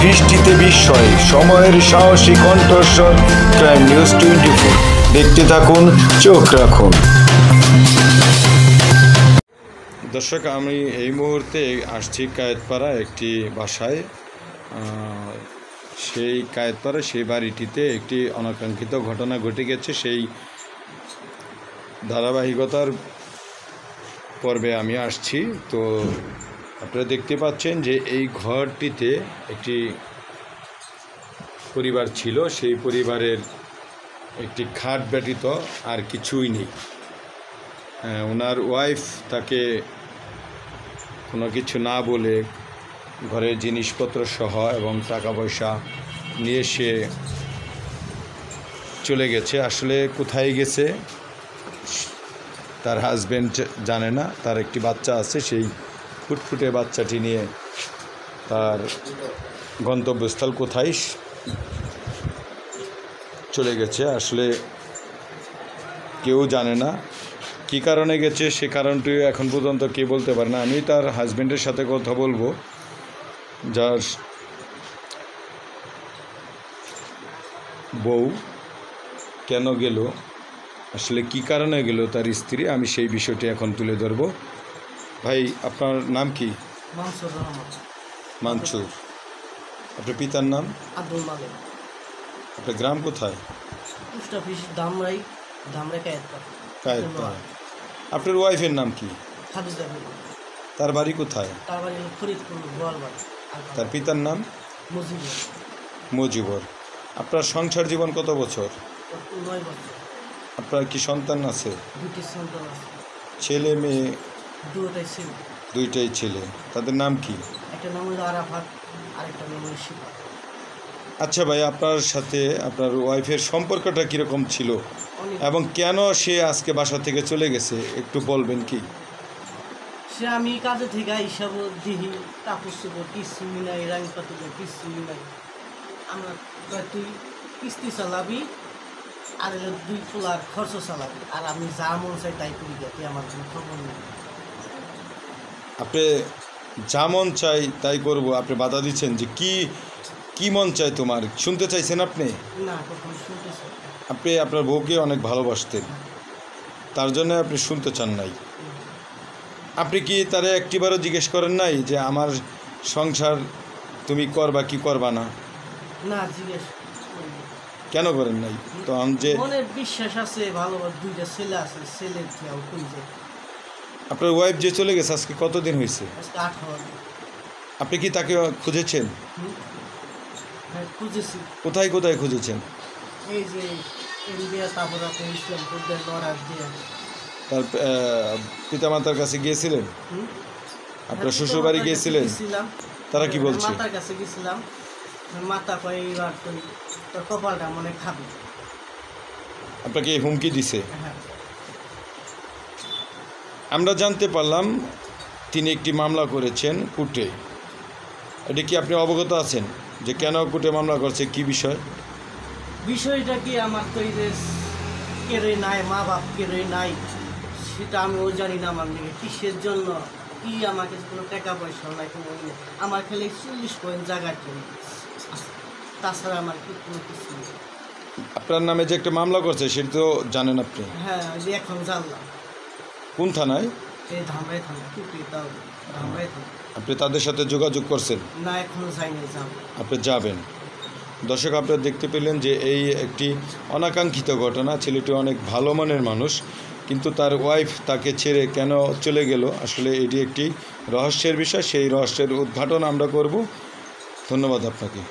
দৃষ্টিতে বিস্ময়, সময়ের সাহসী কণ্ঠস্বর, ক্রাইম নিউজ 24। দেখতে থাকুন, চোখ রাখুন। দর্শক, আমি এই মুহূর্তে আসছি কায়েতপাড়া একটি বাসায়। সেই কায়েতপাড়া সেই বাড়িটিতে একটি অনাকাঙ্ক্ষিত ঘটনা ঘটে গেছে। সেই ধারাবাহিকতার পর্বে আমি আসছি। তো আপনারা দেখতে পাচ্ছেন যে এই ঘরটিতে একটি পরিবার ছিল। সেই পরিবারের একটি খাট ব্যতীত আর কিছুই নেই। ওনার ওয়াইফ তাকে কোনো কিছু না বলে ঘরের জিনিসপত্র সহ এবং টাকা পয়সা নিয়ে সে চলে গেছে। আসলে কোথায় গেছে তার হাজব্যান্ড জানে না। তার একটি বাচ্চা আছে, সেই ফুটফুটে বাচ্চাটি নিয়ে তার গন্তব্যস্থল কোথায় চলে গেছে আসলে কেউ জানে না। কী কারণে গেছে সে কারণটি এখন পর্যন্ত কে বলতে পারে না। আমি তার হাজব্যান্ডের সাথে কথা বলবো, যার বউ কেন গেল, আসলে কি কারণে গেল তার স্ত্রী, আমি সেই বিষয়টি এখন তুলে ধরব। ভাই, আপনার নাম কি? মানসুর। আপনার পিতার নাম? আব্দুল মালিক। আপনার গ্রাম কোথায়? কায়েতপাড়া। আপনার ওয়াইফের নাম কি? তার বাড়ি কোথায়? তার পিতার নাম? মুজিবর। আপনার সংসার জীবন কত বছর? 9 বছর। আপনার কি সন্তান আছে? 2টি সন্তান আছে। ছেলে মেয়ে? দুইটাই ছেলে। তাদের নাম কি? একটা নাম হলো আরাফাত, আরেকটা নাম হলো শিবা। আচ্ছা ভাই, আপনার সাথে আপনার ওয়াইফের সম্পর্কটা কীরকম ছিল এবং কেন সে আজকে বাসা থেকে চলে গেছে একটু বলবেন কি? সে আমি কাজে থেকে হিসাব দিহি, কাপড় চোপড় কিছু নাই, রাঙি পাতুল কিছু নাই। আমরা তুই কিস্তি চালাবি আর 2 পোলার খরচ চালাবি, আর আমি যা মন চাই তাই করি যাতে আমার কোনো খবর নেই। আপনি যা মন চাই তাই করবো, আপনি বাধা দিচ্ছেন যে কি মন চাই তোমার? শুনতে চাইছেন আপনি? না, কখনো শুনতে চাই। আপনি আপনার বউকে অনেক ভালোবাসতেন, তার জন্য আপনি শুনতে চান নাই। আপনি কি তারে একটিবারও জিজ্ঞেস করেন নাই যে আমার সংসার তুমি করবা কি করবা না? না, জিজ্ঞেস কেন করেন নাই? তো আমি যে মনে বিশ্বাস আছে, ভালোবাসা, 2টা ছেলে আছে, ছেলের খেয়াল কই যায়। আপনার ওয়াইফ যে চলে গেছে আজকে কতদিন হয়েছে? আজকে 8 দিন। আপনি কি তাকে খুঁজেছেন? হ্যাঁ, খুঁজেছি। কোথায় কোথায় খুঁজেছেন? এই যে ইন্ডিয়া, তারপর আপনার ইসলামপুর দিয়ে নড়ার দিয়ে। তার পিতামাতার কাছে গিয়েছিলেন? আপনার শ্বশুর বাড়ি গিয়েছিলেন? তারা কি বলছে? মাতার কাছে গেছিলাম। মাতা কয় এবার তোর কপালটা মনে খাবি। আপনাকে হুমকি দিছে? হ্যাঁ। আমরা জানতে পারলাম তিনি একটি মামলা করেছেন কোর্টে। এটা কি আপনি অবগত আছেন যে কেন কোর্টে মামলা করছে, কি বিষয়? বিষয়টা কি, আমার তো এই যে কেড়ে নাই, মা বাপ কেড়ে নাই, সেটা আমিও জানি না। আমার মেয়ে কিসের জন্য কি, আমাকে কোনো টাকা পয়সা নাই, কোনো আমার খালি 40 পয়েন্ট জায়গার জন্য, তাছাড়া আমার কি কোনো কিছু নেই। আপনার নামে যে একটা মামলা করছে সেটা তো জানেন আপনি? হ্যাঁ, এখন জানলাম। কোন থানায়? এই ধামরাই থানা, টুপি তাও ধামরাই থানা। আপনি তাদের সাথে যোগাযোগ করছেন? না, এখনো যাইনি, যাব। আপনি যাবেন। দর্শক, আপনারা দেখতে পেলেন যে এই একটি অনাকাঙ্ক্ষিত ঘটনা। ছেলেটি অনেক ভালো মনের মানুষ, কিন্তু তার ওয়াইফ তাকে ছেড়ে কেন চলে গেল, আসলে এটি একটি রহস্যের বিষয়। সেই রহস্যের উদ্ঘাটন আমরা করব। ধন্যবাদ আপনাকে।